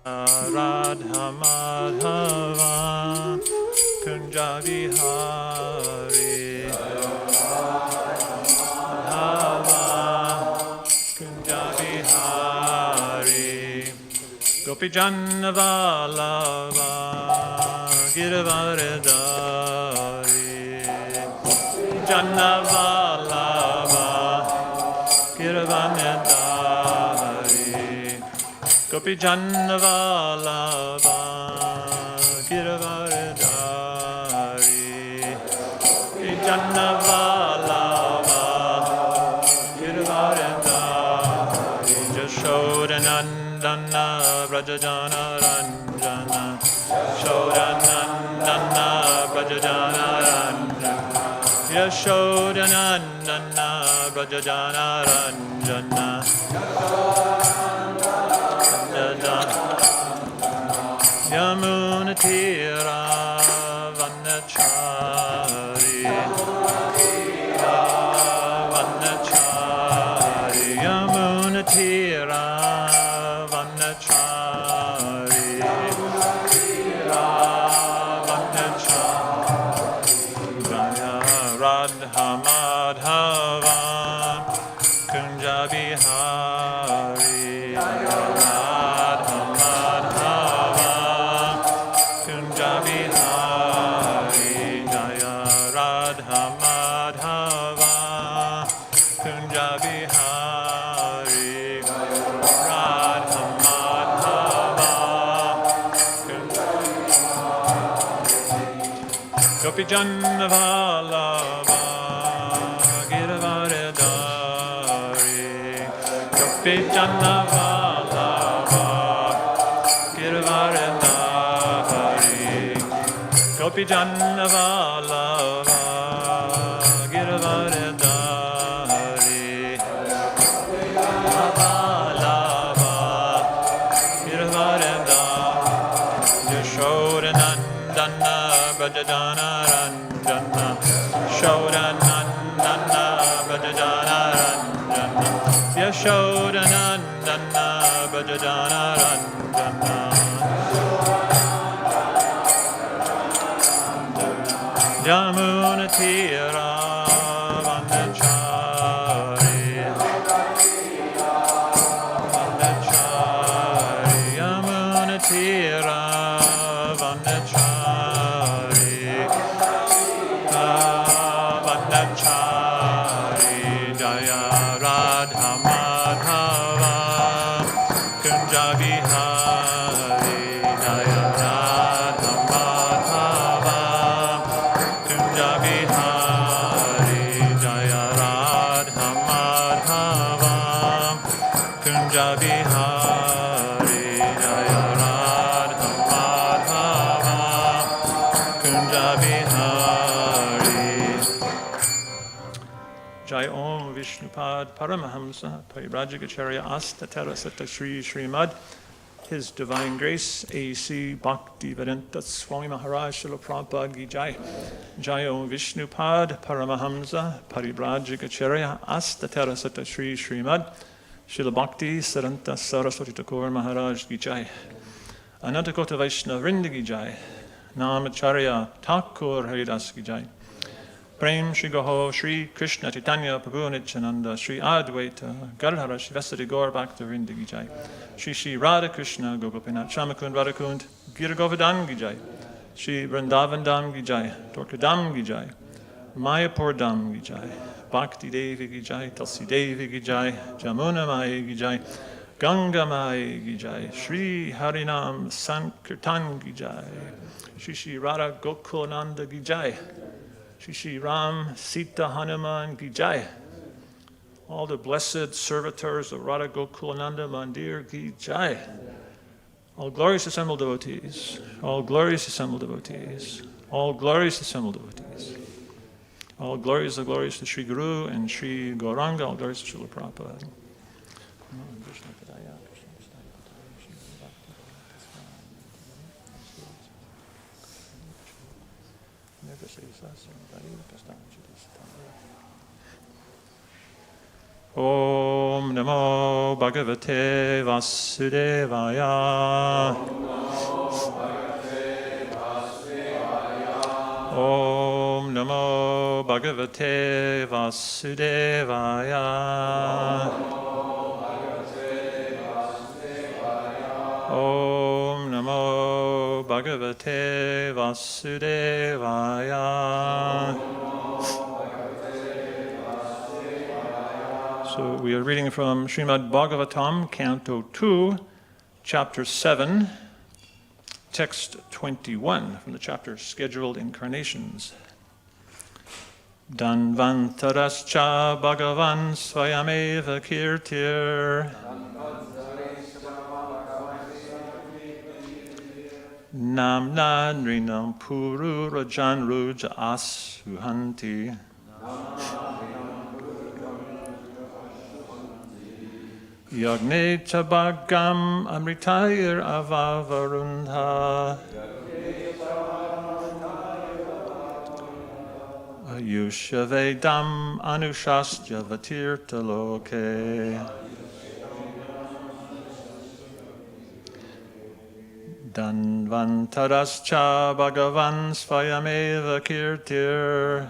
Radha Madhava Kunja Vihari Madhava Kunja Vihari Gopi Jannavalava Giravaridari Jannavalava Giravaridari Gopi Jannavalava Giravaridari Gopi Jannavalava Giravaridari Jashodanandana Vrajajana Ranjana Shodanandana Vrajajana Ranjana Yashodanandana Vrajajana Ranjana Yamunatira Vanachari Vanachari Yamunatira Vanachari Vanachari Radha Madhava Kunja Vihari Gopi Jannavalava Giravaridari Gopi Jannavalava Giravaridari Gopi Jannavalava Giravaridari Jannavalava Giravaridari Yashodanandana Brajajana Ranjana Shodanandana Brajajana Ranjana Yashodanandana Brajajana Ranjana Yamunatira Vanachari Vanachari Yamunatira Vanachari Vanachari Jaya Radha Madhava Kunja Vihari Jaya Radha Madhava Kunja Vihari Jaya Radha Madhava Kunja Vihari Jaya Radha Madhava Kunja Vihari Jai Om Vishnupad Paramahamsa Parivrajagacharya Astatara Sata Sri Srimad His Divine Grace A.C. Bhaktivedanta Swami Maharaj Srila Prabhupada Ki Jai Jai Om Vishnupad Paramahamsa Parivrajagacharya Astatara Sata Sri Srimad Srila Bhakti Saranta Saraswati Thakur Maharaj Ki Jai Ananta Kota Vaishnava Vrinda Ki Jai Namacharya Thakur Haridas Ki Jai Prem Shri Gaho Shri Krishna Chaitanya Prabhu Nityananda Shri Advaita Gadadhara Shivasati Gaur Bhakta Vrinda Ki Jai Shri Shri Radha Krishna Gopinath Shamakund Radhakund Gira Govardhan Ki Jai Shri Vrindavan Dham Ki Jai Dwarka Dham Ki Jai Mayapur Dham Ki Jai Bhakti Devi Ki Jai Tulsi Devi Ki Jai Jamuna Mai Ki Jai Ganga Mai Ki Jai Shri Harinam Sankirtan Ki Jai Shri Shri Radha Gokulananda Ki Jai Shri Shri Ram Sita Hanuman Ki Jai all the blessed servitors of Radha Gokulananda Mandir Ki Jai all glorious assembled devotees all glorious assembled devotees all glorious assembled devotees all glories to Sri Guru and Sri Gauranga all glories to Srila Prabhupada Om Namo Bhagavate Vasudevaya. Om Namo Bhagavate Vasudevaya. Om Namo Bhagavate Vasudevaya. So we are reading from Srimad Bhagavatam, Canto 2, Chapter 7, Text 21, from the chapter Scheduled Incarnations. Dhanvantarascha Bhagavan Swayameva Kirtir. Namna Nrinam Puru Rajan Ruja Asuhanti. Yagne Chabagam Amritayir Avavarundha. Ayushavedam Anushastya Vatirta Loke. Dhanvantarascha Bhagavan Svayameva Kirtir.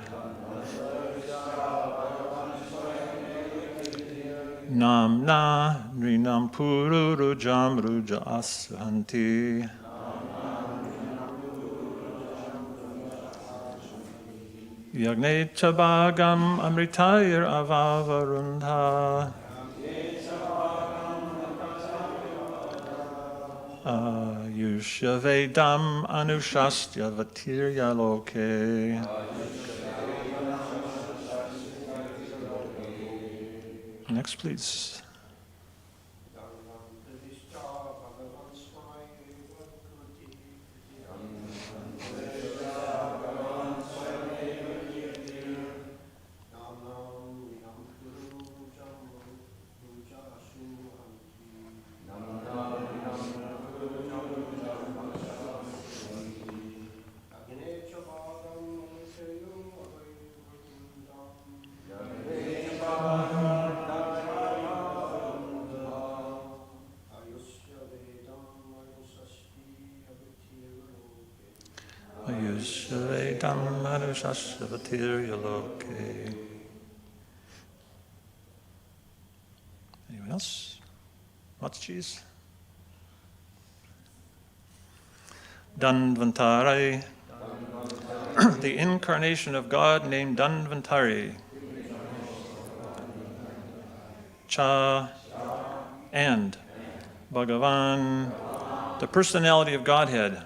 Namna Nrinam Puru Rujam Ruja Asanti. Yagne Chabagam Amritayir Avavarundha. Ayushavedam Anushastya Vatirya Loke. Next, please. Ayushavedam Anushastya Vatirya Loke. Anyone else? Lots of cheese? Dhanvantari, the incarnation of God named Dhanvantari. Cha, and Bhagavan, the personality of Godhead.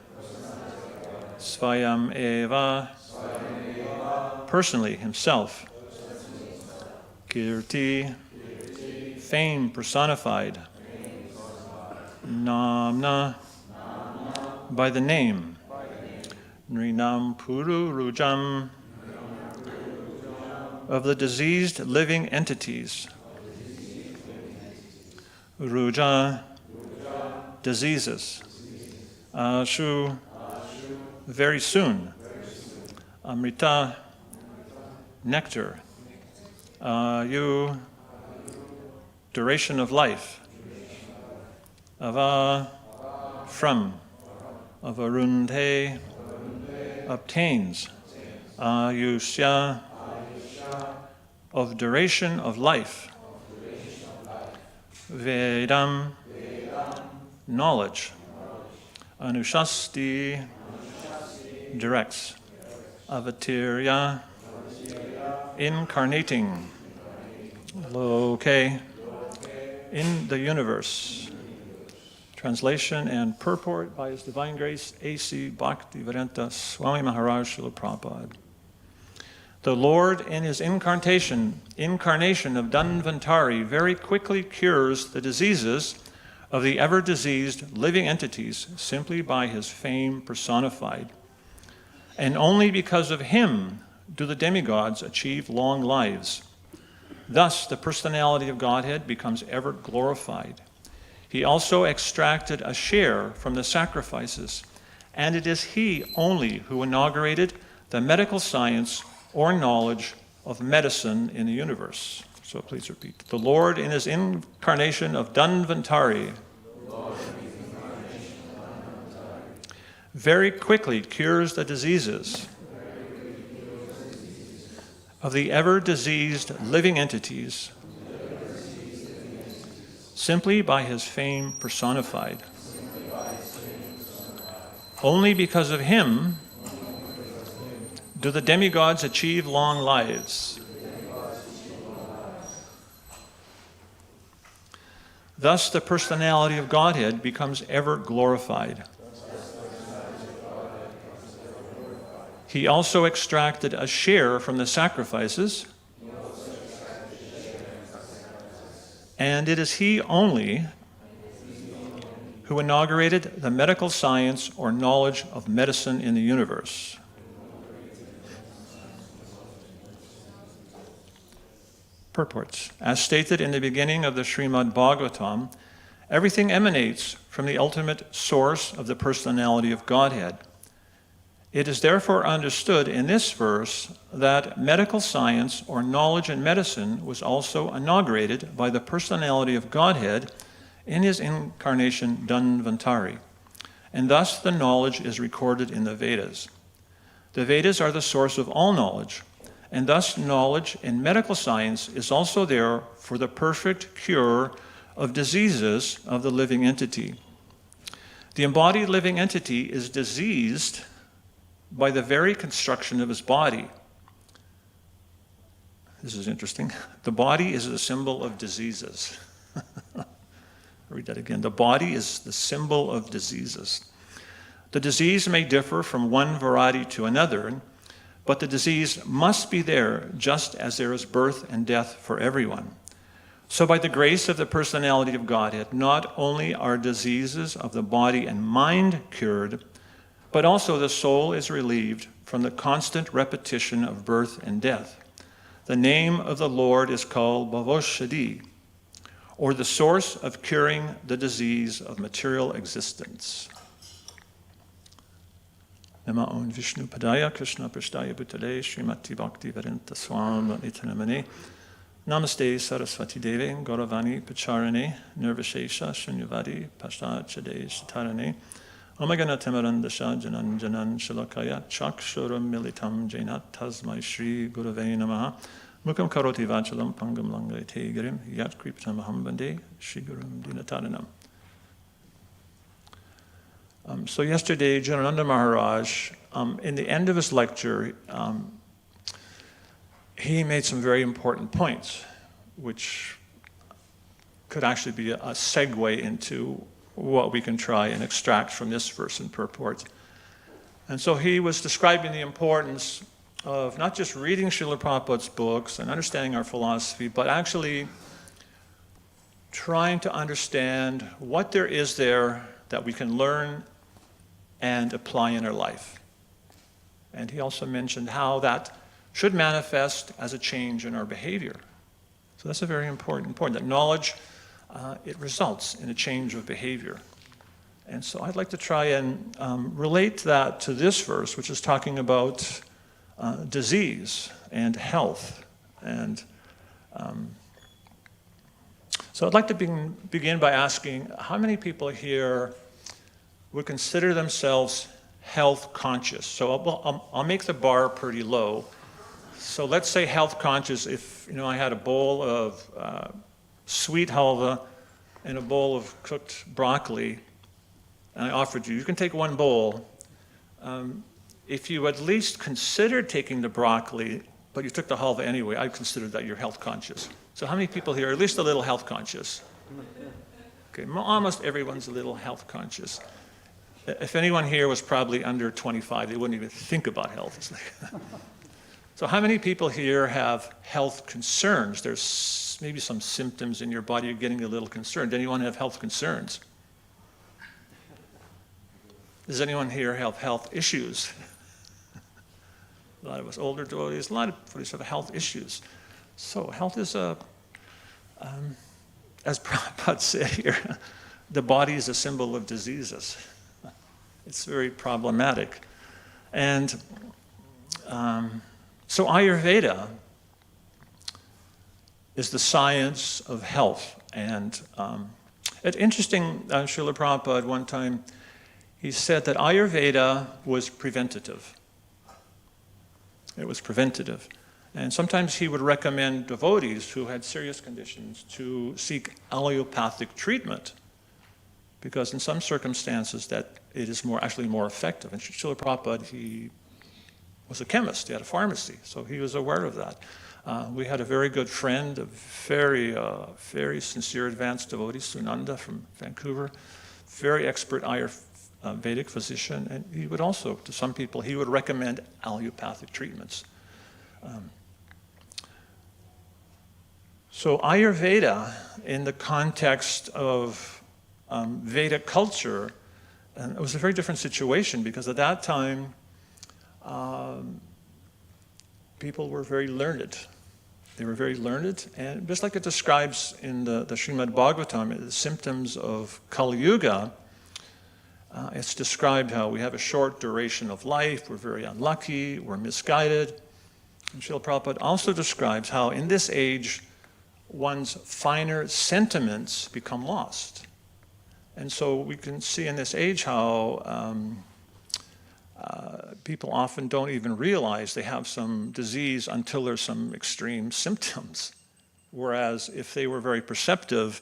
Svayam Eva, personally, himself. Kirti, fame personified. Namna, by the name. Nrinam Puru Rujam, of the diseased living entities. Ruja, diseases. Ashu, very soon. Amrita, nectar. Ayu, duration of life. Ava, from. Avarundhe, obtains. Ayusya, of duration of life. Vedam, knowledge. Anushasti, directs. Avatirya, incarnating. Loke, in the universe. Translation and purport by His Divine Grace, A.C. Bhaktivedanta Swami Maharaj Srila Prabhupada. The Lord in His incarnation of Dhanvantari very quickly cures the diseases of the ever-diseased living entities simply by His fame personified. And only because of Him do the demigods achieve long lives. Thus, the personality of Godhead becomes ever glorified. He also extracted a share from the sacrifices, and it is He only who inaugurated the medical science or knowledge of medicine in the universe. So please repeat. The Lord in his incarnation of Dhanvantari very quickly cures the diseases of the ever-diseased living entities simply by his fame personified. Only because of him do the demigods achieve long lives. Thus, the personality of Godhead becomes ever glorified. He also extracted a share from the sacrifices, and it is he only who inaugurated the medical science or knowledge of medicine in the universe. Purports. As stated in the beginning of the Srimad Bhagavatam, everything emanates from the ultimate source of the personality of Godhead. It is therefore understood in this verse that medical science or knowledge in medicine was also inaugurated by the personality of Godhead in his incarnation Dhanvantari, and thus the knowledge is recorded in the Vedas. The Vedas are the source of all knowledge, and thus knowledge in medical science is also there for the perfect cure of diseases of the living entity. The embodied living entity is diseased by the very construction of his body. This is interesting. The body is the symbol of diseases. Read that again. The body is the symbol of diseases. The disease may differ from one variety to another, but the disease must be there just as there is birth and death for everyone. So by the grace of the personality of Godhead, not only are diseases of the body and mind cured, but also the soul is relieved from the constant repetition of birth and death. The name of the Lord is called Bhavoshadi, or the source of curing the disease of material existence. Nama Om Vishnu Padaya Krishna Prashtaya Bhutale Srimati Bhaktivedanta Manor. Namaste Saraswati Deve Gauravani Pacharane Nirvashesha Shunyavadi Pasha Chade Shatarane Omagana Timarandasha Janan Janan Shalakaya Chakshuram Militam Jainat Tasmai Shri Gurave Namaha Mukam Karoti Vachalam Pangam Langai Tegirim Yat Kripatam Hambande Shri Gurum Dinataranam. So yesterday, Janananda Maharaj, in the end of his lecture, he made some very important points, which could actually be a segue into what we can try and extract from this verse and purport. And so he was describing the importance of not just reading Srila Prabhupada's books and understanding our philosophy, but actually trying to understand what there is there that we can learn and apply in our life. And he also mentioned how that should manifest as a change in our behavior. So that's a very important point, that knowledge, it results in a change of behavior. And so I'd like to try and relate that to this verse, which is talking about disease and health. And so I'd like to begin by asking, how many people here would consider themselves health conscious? So I'll make the bar pretty low. So let's say health conscious, if I had a bowl of sweet halva and a bowl of cooked broccoli, and I offered you can take one bowl. If you at least considered taking the broccoli, but you took the halva anyway, I'd consider that you're health conscious. So how many people here are at least a little health conscious? Okay, almost everyone's a little health conscious. If anyone here was probably under 25, they wouldn't even think about health. So how many people here have health concerns? There's maybe some symptoms in your body, you're getting a little concerned. Anyone have health concerns? Does anyone here have health issues? A lot of us older devotees, a lot of devotees have health issues. So health is as Prabhupada said here, the body is a symbol of diseases. It's very problematic. And so Ayurveda is the science of health. And it's interesting, Srila Prabhupada one time, he said that Ayurveda was preventative. It was preventative. And sometimes he would recommend devotees who had serious conditions to seek allopathic treatment, because in some circumstances that it is actually more effective. And Srila Prabhupada, he was a chemist, he had a pharmacy, so he was aware of that. We had a very good friend, a very sincere advanced devotee, Sunanda from Vancouver, very expert Ayurvedic physician, and he would also, to some people, he would recommend allopathic treatments. So Ayurveda, in the context of Vedic culture, it was a very different situation, because at that time, people were very learned. They were very learned, and just like it describes in the Srimad Bhagavatam, the symptoms of Kali Yuga, it's described how we have a short duration of life, we're very unlucky, we're misguided. And Srila Prabhupada also describes how in this age, one's finer sentiments become lost. And so we can see in this age how people often don't even realize they have some disease until there's some extreme symptoms. Whereas if they were very perceptive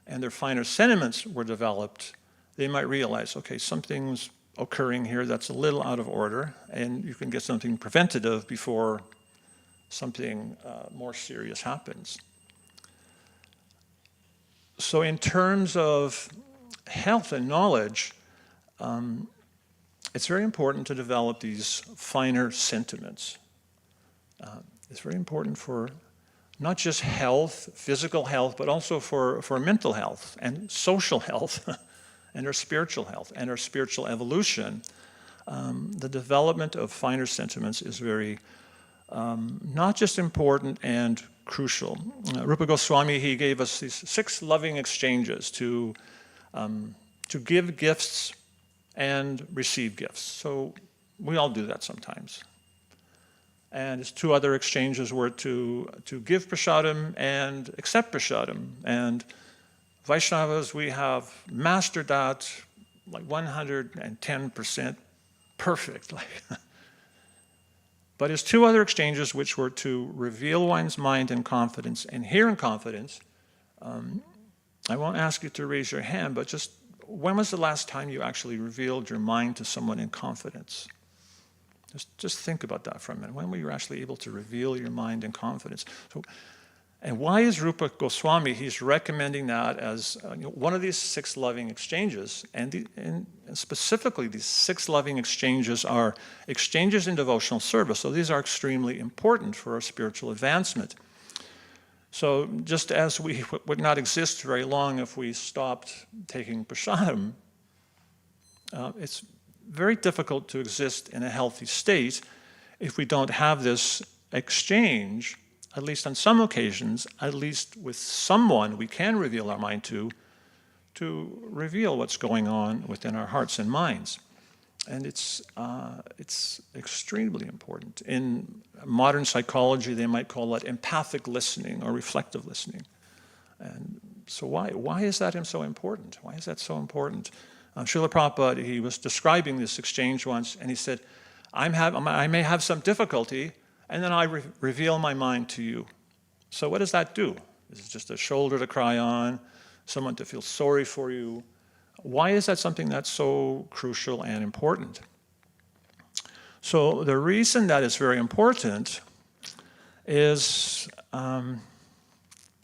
and their finer sentiments were developed, they might realize, okay, something's occurring here that's a little out of order, and you can get something preventative before something more serious happens. So in terms of health and knowledge, it's very important to develop these finer sentiments. It's very important for not just health, physical health, but also for mental health and social health and our spiritual health and our spiritual evolution. The development of finer sentiments is very not just important and crucial. Rupa Goswami, he gave us these 6 loving exchanges to give gifts and receive gifts. So we all do that sometimes. And his 2 other exchanges were to give prasadam and accept prasadam. And Vaishnavas, we have mastered that like 110% perfect. But his 2 other exchanges, which were to reveal one's mind in confidence and hear in confidence, I won't ask you to raise your hand, but just when was the last time you actually revealed your mind to someone in confidence? Just think about that for a minute. When were you actually able to reveal your mind in confidence? And why is Rupa Goswami, he's recommending that as one of these 6 loving exchanges, and specifically these 6 loving exchanges are exchanges in devotional service. So these are extremely important for our spiritual advancement. So just as we would not exist very long if we stopped taking prasadam, it's very difficult to exist in a healthy state if we don't have this exchange, at least on some occasions, at least with someone we can reveal our mind to reveal what's going on within our hearts and minds. And it's extremely important. In modern psychology, they might call it empathic listening or reflective listening. And so why is that so important? Why is that so important? Srila Prabhupada, he was describing this exchange once, and he said, I may have some difficulty, and then I reveal my mind to you. So what does that do? Is it just a shoulder to cry on, someone to feel sorry for you? Why is that something that's so crucial and important? So the reason that is very important is, I'm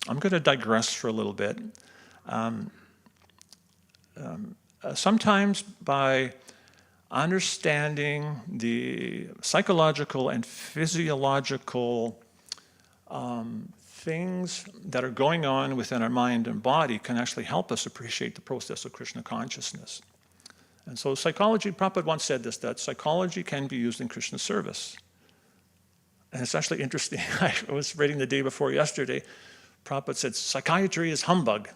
going to digress for a little bit. Sometimes by understanding the psychological and physiological things that are going on within our mind and body can actually help us appreciate the process of Krishna consciousness. And so psychology, Prabhupada once said this, that psychology can be used in Krishna service. And it's actually interesting. I was reading the day before yesterday, Prabhupada said, psychiatry is humbug.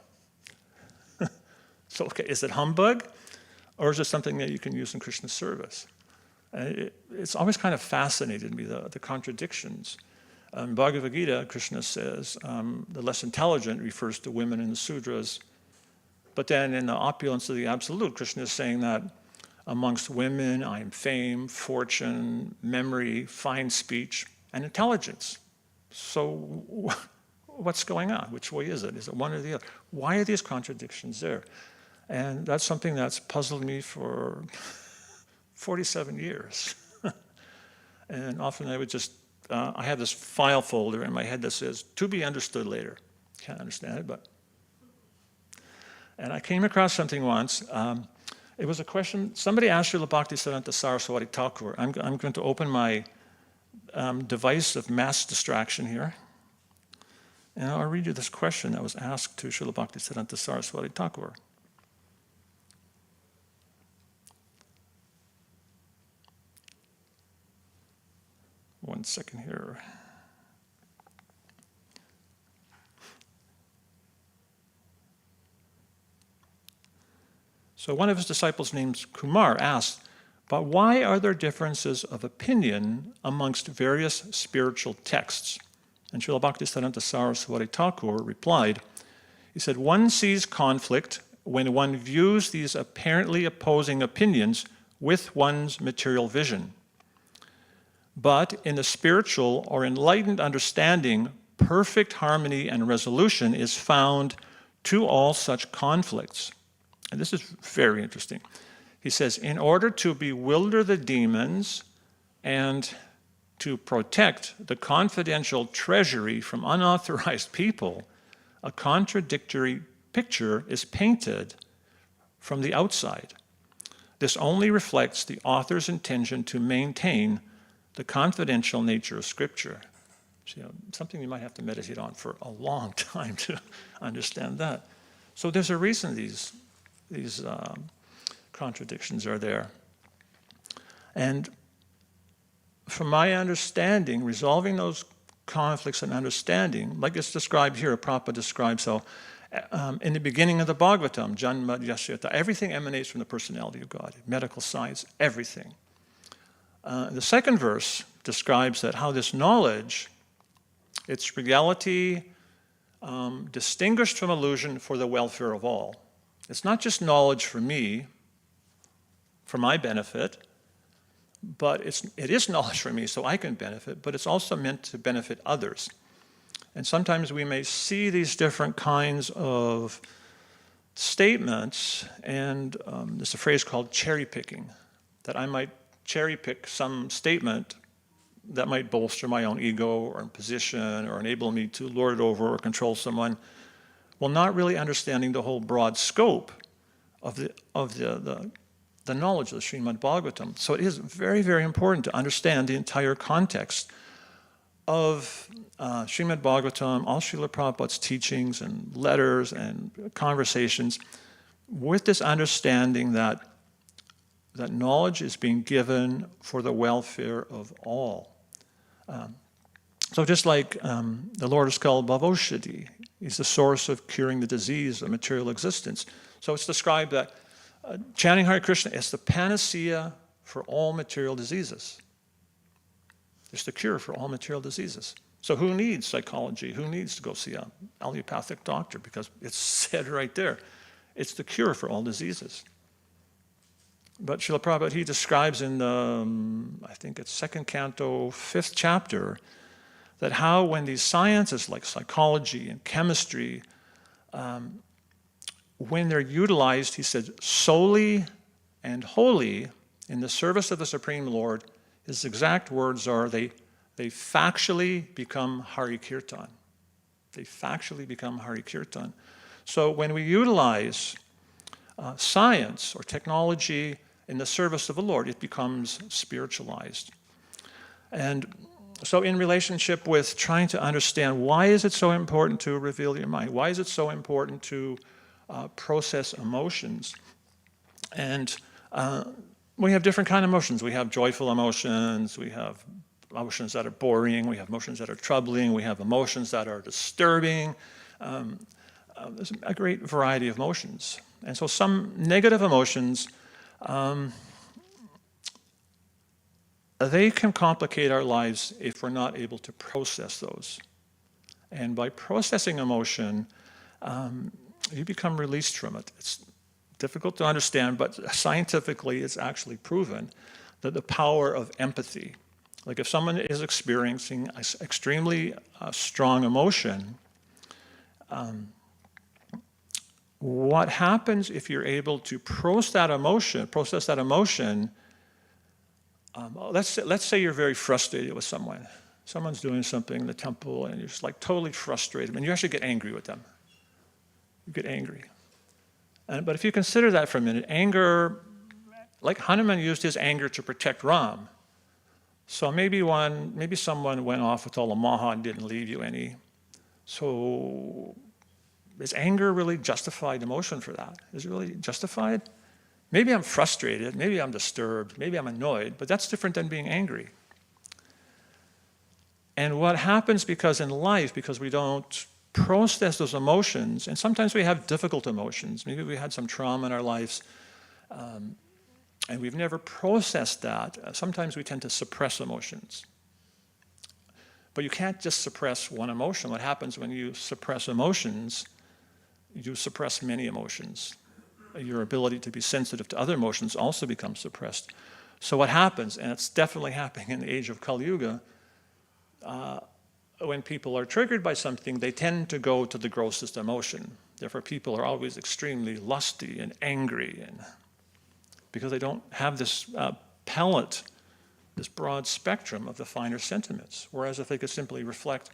So, okay, is it humbug? Or is it something that you can use in Krishna service? It's always kind of fascinated me, the contradictions. Bhagavad Gita, Krishna says, the less intelligent refers to women in the sudras. But then in the opulence of the absolute, Krishna is saying that amongst women, I am fame, fortune, memory, fine speech, and intelligence. So what's going on? Which way is it? Is it one or the other? Why are these contradictions there? And that's something that's puzzled me for 47 years. And often I would just, I have this file folder in my head that says, to be understood later. Can't understand it, but. And I came across something once. It was a question, somebody asked Srila Bhaktivedanta Saraswati Thakur. I'm going to open my device of mass distraction here. And I'll read you this question that was asked to Srila Bhaktivedanta Saraswati Thakur. One second here. So one of his disciples named Kumar asked, but why are there differences of opinion amongst various spiritual texts? And Srila Bhaktivedanta Saraswati Thakur replied, he said, one sees conflict when one views these apparently opposing opinions with one's material vision. But in the spiritual or enlightened understanding, perfect harmony and resolution is found to all such conflicts. And this is very interesting. He says, in order to bewilder the demons and to protect the confidential treasury from unauthorized people, a contradictory picture is painted from the outside. This only reflects the author's intention to maintain the confidential nature of Scripture. So, something you might have to meditate on for a long time to understand that. So there's a reason these contradictions are there. And from my understanding, resolving those conflicts and understanding, like it's described here, Prabhupada describes how in the beginning of the Bhagavatam, Janma Yasyata, everything emanates from the personality of God, medical science, everything. The second verse describes that how this knowledge, its reality, distinguished from illusion for the welfare of all. It's not just knowledge for me, for my benefit, but it is knowledge for me so I can benefit, but it's also meant to benefit others. And sometimes we may see these different kinds of statements, and there's a phrase called cherry picking, that I might cherry pick some statement that might bolster my own ego or position or enable me to lord it over or control someone, while not really understanding the whole broad scope of the knowledge of the Srimad Bhagavatam. So it is very, very important to understand the entire context of Srimad Bhagavatam, all Srila Prabhupada's teachings and letters and conversations, with this understanding that knowledge is being given for the welfare of all. So just like the Lord is called Bhavoshadi, he's the source of curing the disease of material existence. So it's described that chanting Hare Krishna is the panacea for all material diseases. It's the cure for all material diseases. So who needs psychology? Who needs to go see an allopathic doctor? Because it's said right there. It's the cure for all diseases. But Srila Prabhupada, he describes in the, I think it's 2nd canto, 5th chapter, that how when these sciences like psychology and chemistry, when they're utilized, he said, solely and wholly in the service of the Supreme Lord, his exact words are, they factually become Hari Kirtan. They factually become Hari Kirtan. So when we utilize science or technology in the service of the Lord, it becomes spiritualized. And so in relationship with trying to understand why is it so important to reveal your mind? Why is it so important to process emotions? And we have different kind of emotions. We have joyful emotions, we have emotions that are boring, we have emotions that are troubling, we have emotions that are disturbing. There's a great variety of emotions. And so some negative emotions, they can complicate our lives if we're not able to process those. And by processing emotion, you become released from it. It's difficult to understand, but scientifically it's actually proven that the power of empathy, like if someone is experiencing extremely strong emotion, what happens if you're able to process that emotion, let's say you're very frustrated with someone. Someone's doing something in the temple and you're just like totally frustrated, and you actually get angry with them. You get angry. But if you consider that for a minute, anger, like Hanuman used his anger to protect Ram. So maybe someone went off with all the maha and didn't leave you any. So is anger really justified emotion for that? Is it really justified? Maybe I'm frustrated, maybe I'm disturbed, maybe I'm annoyed, but that's different than being angry. And what happens because we don't process those emotions, and sometimes we have difficult emotions. Maybe we had some trauma in our lives, and we've never processed that. Sometimes we tend to suppress emotions. But you can't just suppress one emotion. What happens when you suppress emotions, you suppress many emotions. Your ability to be sensitive to other emotions also becomes suppressed. So what happens, and it's definitely happening in the age of Kali Yuga, when people are triggered by something, they tend to go to the grossest emotion. Therefore, people are always extremely lusty and angry, and because they don't have this palette, this broad spectrum of the finer sentiments. Whereas if they could simply reflect,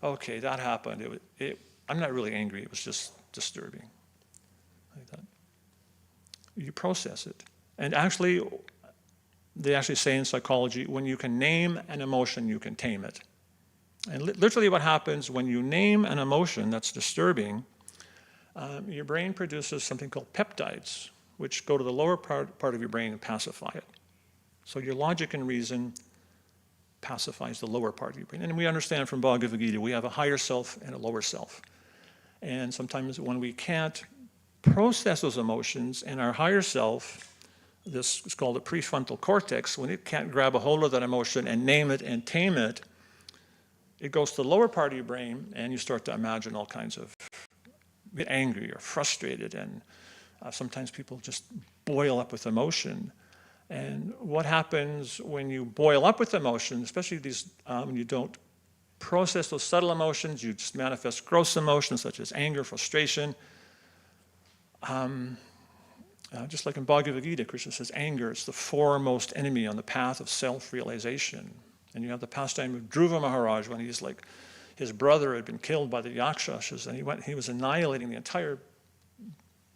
okay, that happened. I'm not really angry. It was just disturbing. Like that. You process it. And actually, they actually say in psychology, when you can name an emotion, you can tame it. And literally what happens when you name an emotion that's disturbing, your brain produces something called peptides, which go to the lower part of your brain and pacify it. So your logic and reason pacifies the lower part of your brain. And we understand from Bhagavad Gita, we have a higher self and a lower self. And sometimes when we can't process those emotions in our higher self, this is called the prefrontal cortex, when it can't grab a hold of that emotion and name it and tame it, it goes to the lower part of your brain and you start to imagine all kinds of, get angry or frustrated, and sometimes people just boil up with emotion. And what happens when you boil up with emotion, especially when you don't process those subtle emotions, you just manifest gross emotions such as anger, frustration. Just like in Bhagavad Gita, Krishna says anger is the foremost enemy on the path of self-realization. And you have the pastime of Dhruva Maharaj when he's like, his brother had been killed by the Yakshashas, and he was annihilating the entire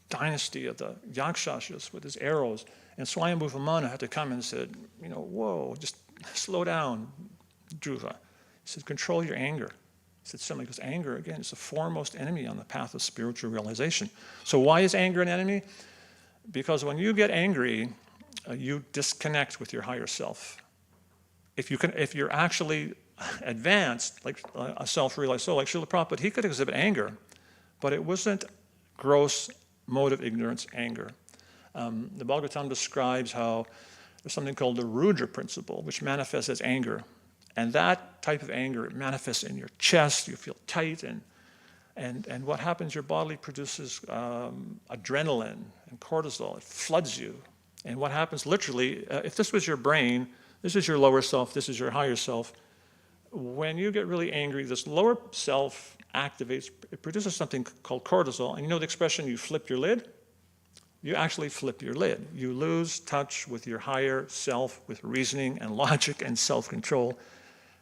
dynasty of the Yakshashas with his arrows. And Swayambhu Vamana had to come and said, whoa, just slow down, Dhruva. He said, control your anger. He said, simply because anger, again, is the foremost enemy on the path of spiritual realization. So why is anger an enemy? Because when you get angry, you disconnect with your higher self. If you're actually advanced, like a self-realized soul, like Srila Prabhupada, he could exhibit anger, but it wasn't gross motive ignorance anger. The Bhagavatam describes how there's something called the Rudra principle, which manifests as anger. And that type of anger, it manifests in your chest, you feel tight, and what happens, your body produces adrenaline and cortisol, it floods you. And what happens literally, if this was your brain, this is your lower self, this is your higher self, when you get really angry, this lower self activates, it produces something called cortisol, and you know the expression, you flip your lid? You actually flip your lid. You lose touch with your higher self, with reasoning and logic and self-control.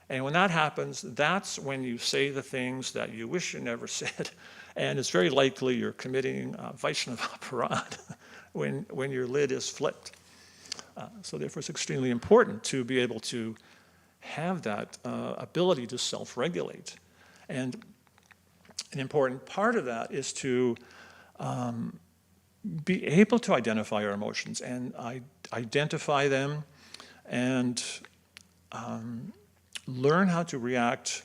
And when that happens, that's when you say the things that you wish you never said. And it's very likely you're committing Vaishnava aparad when your lid is flipped. So therefore, it's extremely important to be able to have that ability to self-regulate. And an important part of that is to be able to identify our emotions and identify them and learn how to react,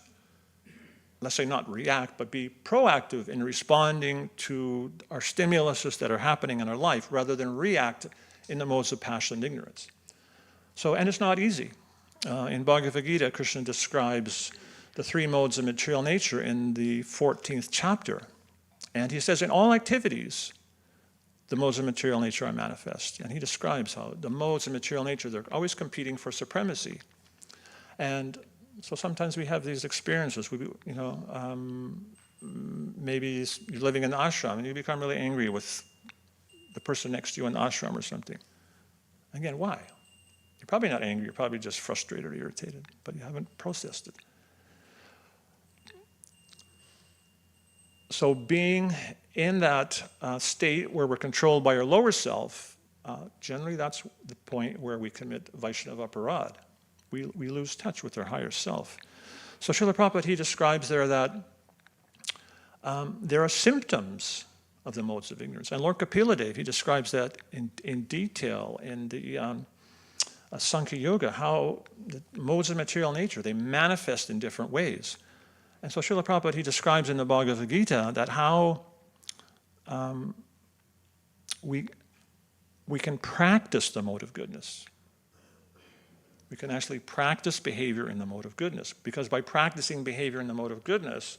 let's say not react, but be proactive in responding to our stimuluses that are happening in our life rather than react in the modes of passion and ignorance. So, and it's not easy. In Bhagavad Gita, Krishna describes the three modes of material nature in the 14th chapter. And he says, in all activities, the modes of material nature are manifest. And he describes how the modes of material nature, they're always competing for supremacy. And so sometimes we have these experiences. Maybe you're living in an ashram and you become really angry with the person next to you in the ashram or something. Again, why? You're probably not angry, you're probably just frustrated or irritated, but you haven't processed it. So being in that state where we're controlled by our lower self, generally that's the point where we commit Vaishnava aparad. We lose touch with our higher self. So Srila Prabhupada, he describes there that there are symptoms of the modes of ignorance. And Lord Kapila, he describes that in detail in the Sankhya Yoga, how the modes of material nature, they manifest in different ways. And so Srila Prabhupada, he describes in the Bhagavad Gita that how we can practice the mode of goodness. We can actually practice behavior in the mode of goodness. Because by practicing behavior in the mode of goodness,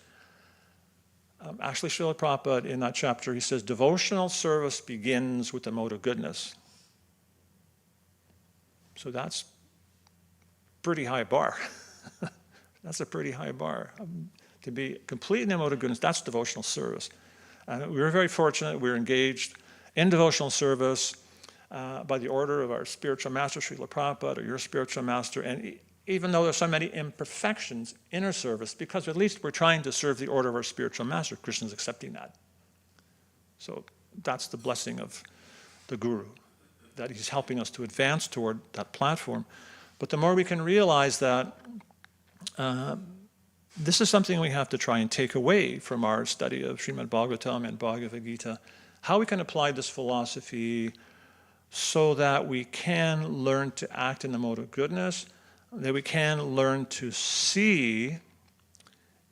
actually Srila Prabhupada in that chapter, he says, devotional service begins with the mode of goodness. So that's pretty high bar. That's a pretty high bar. To be complete in the mode of goodness, that's devotional service. We were very fortunate. We were engaged in devotional service by the order of our spiritual master, Srila Prabhupada, or your spiritual master. And even though there's so many imperfections in our service, because at least we're trying to serve the order of our spiritual master, Krishna's accepting that. So that's the blessing of the Guru, that he's helping us to advance toward that platform. But the more we can realize that this is something we have to try and take away from our study of Srimad Bhagavatam and Bhagavad Gita, how we can apply this philosophy so that we can learn to act in the mode of goodness, that we can learn to see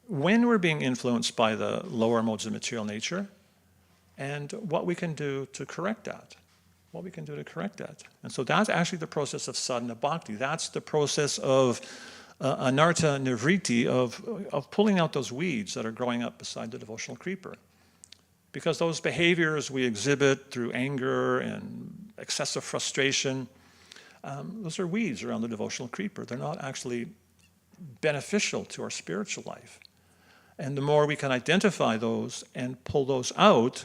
when we're being influenced by the lower modes of material nature, and what we can do to correct that. What we can do to correct that. And so that's actually the process of sadhana bhakti. That's the process of anartha nivritti, of pulling out those weeds that are growing up beside the devotional creeper. Because those behaviors we exhibit through anger and excessive frustration, those are weeds around the devotional creeper. They're not actually beneficial to our spiritual life. And the more we can identify those and pull those out,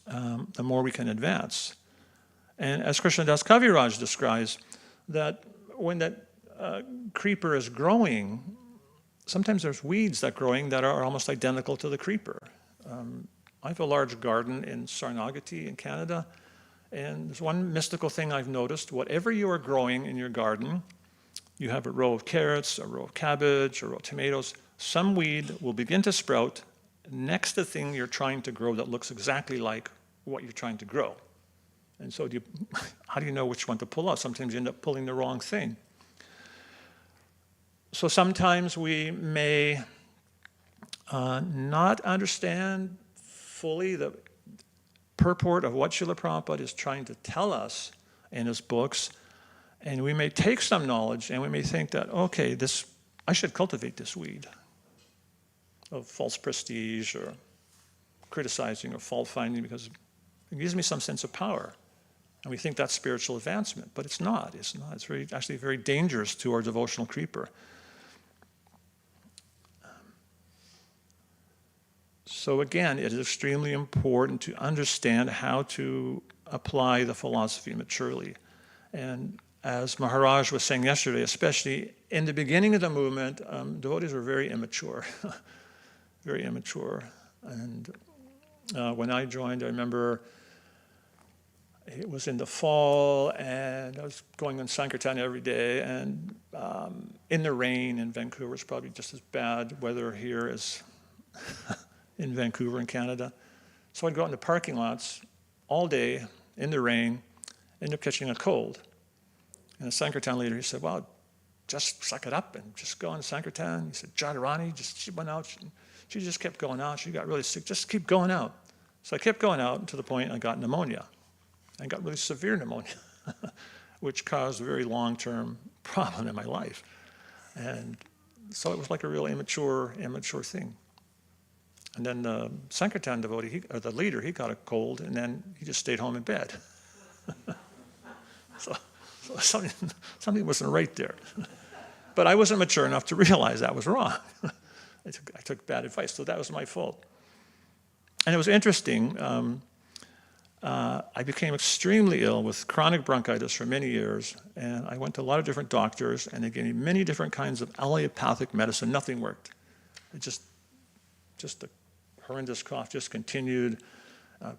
the more we can advance. And as Krishnadas Kaviraj describes, that when that creeper is growing, sometimes there's weeds that growing that are almost identical to the creeper. I have a large garden in Sarnagati in Canada, and there's one mystical thing I've noticed. Whatever you are growing in your garden, you have a row of carrots, a row of cabbage, a row of tomatoes, some weed will begin to sprout next to the thing you're trying to grow that looks exactly like what you're trying to grow. And so how do you know which one to pull out? Sometimes you end up pulling the wrong thing. So sometimes we may not understand fully the purport of what Srila Prabhupada is trying to tell us in his books, and we may take some knowledge and we may think that, okay, I should cultivate this weed of false prestige or criticizing or fault finding because it gives me some sense of power. And we think that's spiritual advancement, but it's not. It's not. It's actually very dangerous to our devotional creeper. So again, it is extremely important to understand how to apply the philosophy maturely. And as Maharaj was saying yesterday, especially in the beginning of the movement, devotees were very immature, very immature. And when I joined, I remember it was in the fall, and I was going on Sankirtan every day, and in the rain in Vancouver, it's probably just as bad weather here as in Vancouver in Canada. So I'd go out in the parking lots all day in the rain, end up catching a cold. And the Sankirtan leader, he said, well, just suck it up and just go on Sankirtan. He said, Jadharani, she went out, she just kept going out. She got really sick, just keep going out. So I kept going out to the point I got pneumonia. I got really severe pneumonia, which caused a very long-term problem in my life. And so it was like a real immature thing. And then the Sankirtan devotee, or the leader, he got a cold, and then he just stayed home in bed. so something wasn't right there. But I wasn't mature enough to realize that was wrong. I took bad advice, so that was my fault. And it was interesting. I became extremely ill with chronic bronchitis for many years, and I went to a lot of different doctors, and they gave me many different kinds of allopathic medicine. Nothing worked. It just the horrendous cough just continued.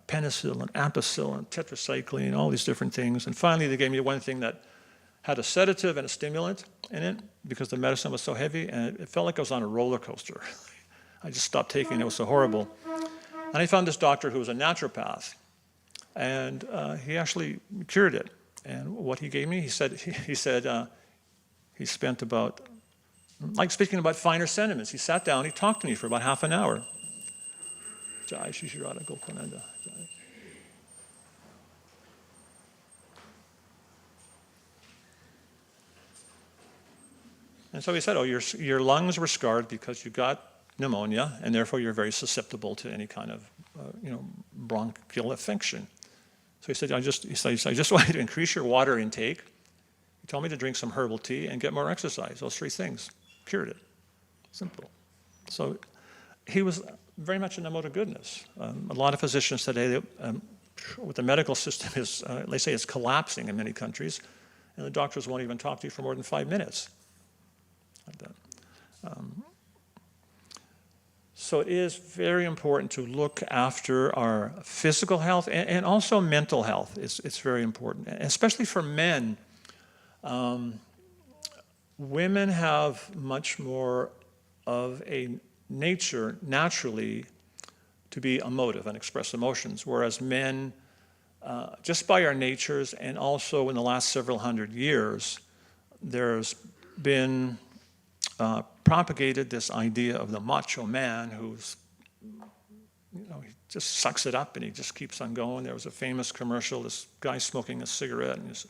Penicillin, ampicillin, tetracycline, all these different things. And finally, they gave me one thing that had a sedative and a stimulant in it because the medicine was so heavy, and it felt like I was on a roller coaster. I just stopped taking it. It was so horrible. And I found this doctor who was a naturopath, and he actually cured it. And what he gave me, he said he spent about, like speaking about finer sentiments, he sat down, he talked to me for about half an hour. Jai Shishirada Gokananda. And so he said, oh, your lungs were scarred because you got pneumonia, and therefore you're very susceptible to any kind of bronchial infection. So he said, I just want you to increase your water intake. He told me to drink some herbal tea and get more exercise. Those three things cured it. Simple. So he was very much in the mode of goodness. A lot of physicians today, with the medical system is, they say it's collapsing in many countries, and the doctors won't even talk to you for more than 5 minutes. Like that. So it is very important to look after our physical health and also mental health. It's very important, especially for men. Women have much more of a nature naturally to be emotive and express emotions, whereas men, just by our natures and also in the last several hundred years, there's been propagated this idea of the macho man who's, he just sucks it up and he just keeps on going. There was a famous commercial, this guy smoking a cigarette and he's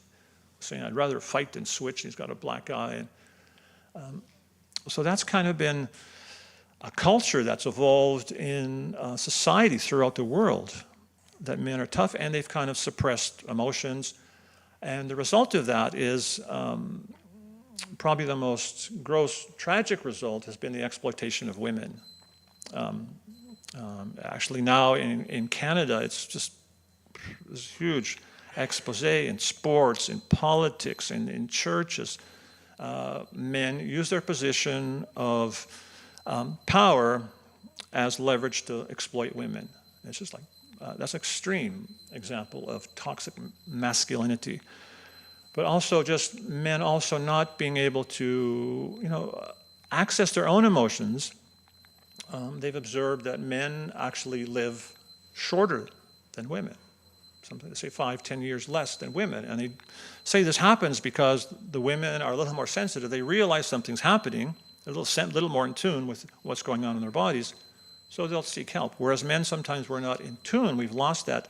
saying, I'd rather fight than switch. He's got a black eye. And, so that's kind of been a culture that's evolved in society throughout the world, that men are tough and they've kind of suppressed emotions. And the result of that is probably the most gross, tragic result has been the exploitation of women. Actually now in Canada, it's just this huge expose in sports, in politics, in churches. Men use their position of power as leverage to exploit women. It's just like, that's an extreme example of toxic masculinity. But also just men also not being able to, access their own emotions. They've observed that men actually live shorter than women. Something they say 5-10 years less than women. And they say this happens because the women are a little more sensitive. They realize something's happening. They're a little more in tune with what's going on in their bodies. So they'll seek help. Whereas men, sometimes we're not in tune. We've lost that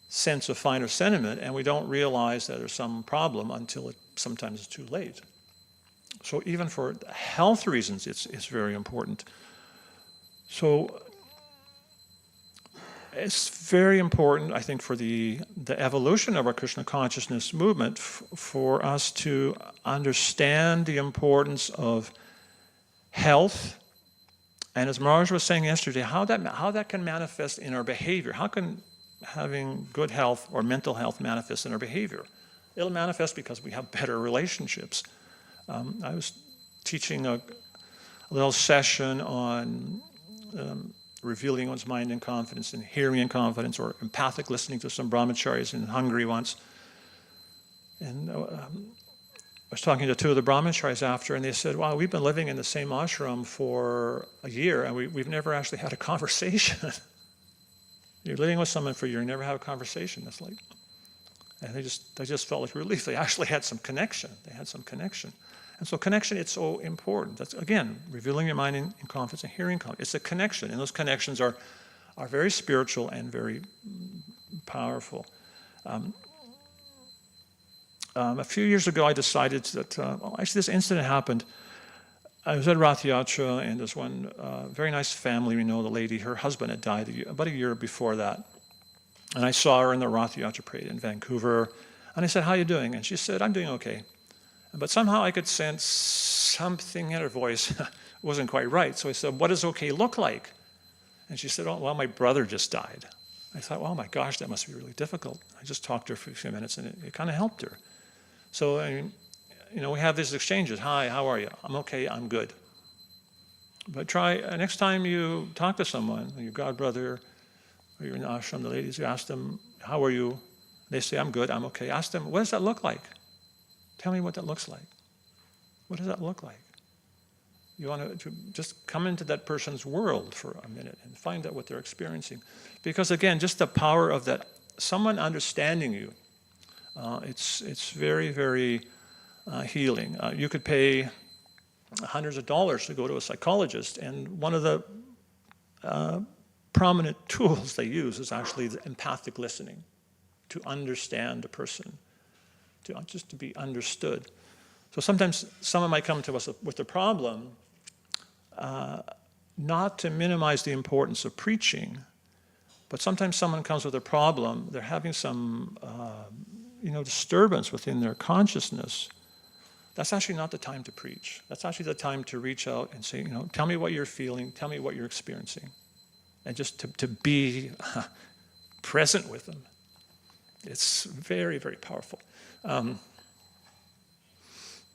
sense of finer sentiment, and we don't realize that there's some problem until it sometimes it's too late. So even for health reasons, it's very important. So it's very important, I think, for the evolution of our Krishna consciousness movement for us to understand the importance of health. And as Maharaj was saying yesterday, how that can manifest in our behavior. How can having good health or mental health manifest in our behavior? It'll manifest because we have better relationships. I was teaching a little session on revealing one's mind in confidence and hearing in confidence, or empathic listening to some brahmacharis in Hungary once. And I was talking to two of the brahmacharis after, and they said, wow, we've been living in the same ashram for a year, and we've never actually had a conversation. You're living with someone for a year and never have a conversation. That's like, and they just felt like relief. They actually had some connection. They had some connection. And so connection, it's so important. That's, again, revealing your mind in confidence and hearing confidence. It's a connection, and those connections are very spiritual and very powerful. A few years ago, I decided that, well, actually this incident happened. I was at Rath Yatra, and there's one very nice family, we know the lady, her husband had died about a year before that. And I saw her in the Rath Yatra parade in Vancouver, and I said, how are you doing? And she said, I'm doing okay. But somehow I could sense something in her voice wasn't quite right. So I said, what does okay look like? And she said, oh, well, my brother just died. I thought, oh my gosh, that must be really difficult. I just talked to her for a few minutes, and it kind of helped her. So, I mean, you know, we have these exchanges. Hi, how are you? I'm okay, I'm good. But try, next time you talk to someone, your godbrother, or you're in the ashram, the ladies, you ask them, how are you? They say, I'm good, I'm okay. Ask them, what does that look like? Tell me what that looks like. What does that look like? You want to just come into that person's world for a minute and find out what they're experiencing. Because again, just the power of that, someone understanding you, it's very, very healing. You could pay hundreds of dollars to go to a psychologist, and one of the prominent tools they use is actually the empathic listening, to understand a person, just to be understood. So sometimes someone might come to us with a problem, not to minimize the importance of preaching, but sometimes someone comes with a problem, they're having some disturbance within their consciousness. That's actually not the time to preach. That's actually the time to reach out and say, tell me what you're feeling, tell me what you're experiencing. And just to be present with them. It's very, very powerful.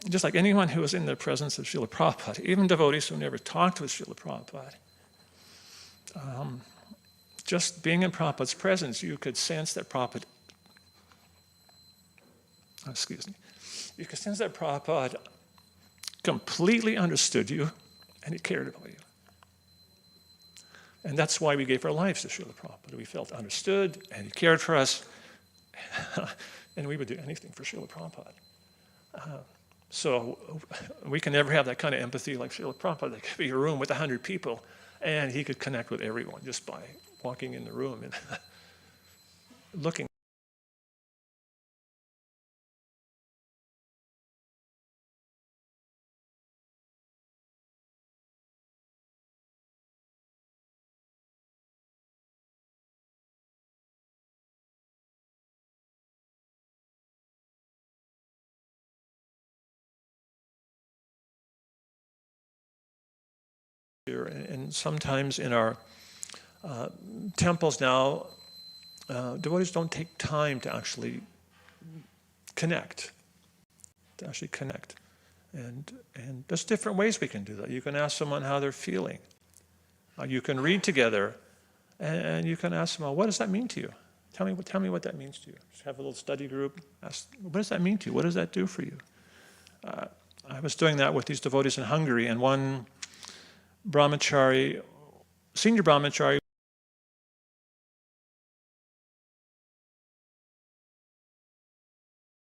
Just like anyone who is in the presence of Srila Prabhupada, even devotees who never talked with Srila Prabhupada, just being in Prabhupada's presence, you could sense that Prabhupada, you could sense that Prabhupada completely understood you and he cared about you. And that's why we gave our lives to Srila Prabhupada. We felt understood and he cared for us, and we would do anything for Srila Prabhupada. So we can never have that kind of empathy like Srila Prabhupada. There could be a room with 100 people, and he could connect with everyone just by walking in the room and looking. And sometimes in our temples now, devotees don't take time to actually connect. And there's different ways we can do that. You can ask someone how they're feeling. You can read together, and you can ask them, what does that mean to you? Tell me what that means to you. Just have a little study group. Ask, what does that mean to you? What does that do for you? I was doing that with these devotees in Hungary, and one brahmachari, senior brahmachari,